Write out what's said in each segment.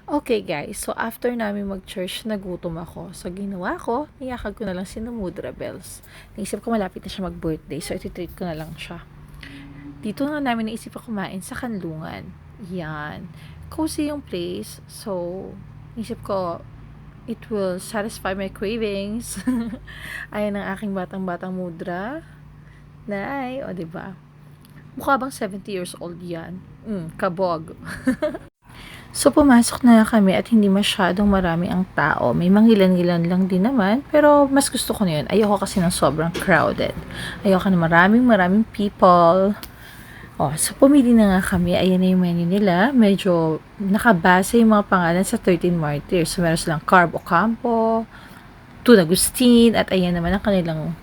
Okay guys, so after namin mag-church, nagutom ako. So ginawa ko, niyakag ko na lang si Mudra Bells. Naisip ko malapit na siya mag-birthday, so iti-treat ko na lang siya. Dito na namin naisip ko kumain sa Kanlungan. Yan. Cozy yung place. So, naisip ko, it will satisfy my cravings. Ayan ang aking batang-batang mudra. Nay, o diba? Mukha bang 70 years old yan? Kabog. So, pumasok na kami at hindi masyadong marami ang tao. May mangilan-gilan lang din naman, pero mas gusto ko na yun. Ayoko kasi ng sobrang crowded. Ayoko na maraming people. So pumili na nga kami. Ayan na yung menu nila. Medyo nakabase yung mga pangalan sa 13 Martyrs. So, meron silang Carb Ocampo, Tuna Agustin, at ayan naman ang kanilang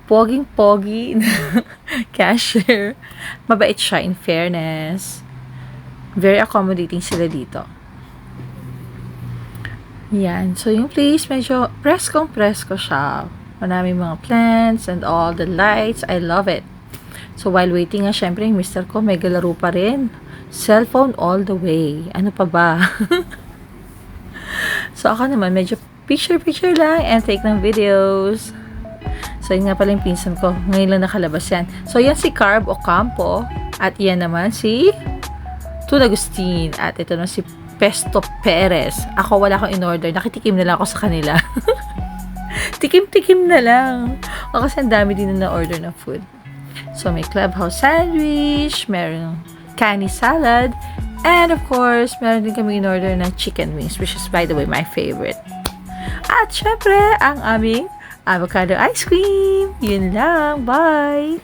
poging-pogi na cashier. Mabait siya, in fairness. Very accommodating sila dito. Yan. So, yung place, medyo preskong-presko siya. Maraming mga plants and all the lights. I love it. So, while waiting nga, syempre, yung mister ko, may galaro pa rin. Cellphone all the way. Ano pa ba? So, ako naman, medyo picture lang and take ng videos. So, yun nga pala yung pinsan ko. Ngayon lang nakalabas yan. So, yan si Carb Ocampo. At yan naman si Tuna Agustin. At ito na si Pesto Perez. Ako wala akong in-order. Nakitikim na lang ako sa kanila. Tikim-tikim na lang. Kasi ang dami din na order ng food. So, may clubhouse sandwich, meron canny salad, and of course, meron din kami in-order na chicken wings, which is, by the way, my favorite. At syempre, ang aming avocado ice cream. Yun lang. Bye!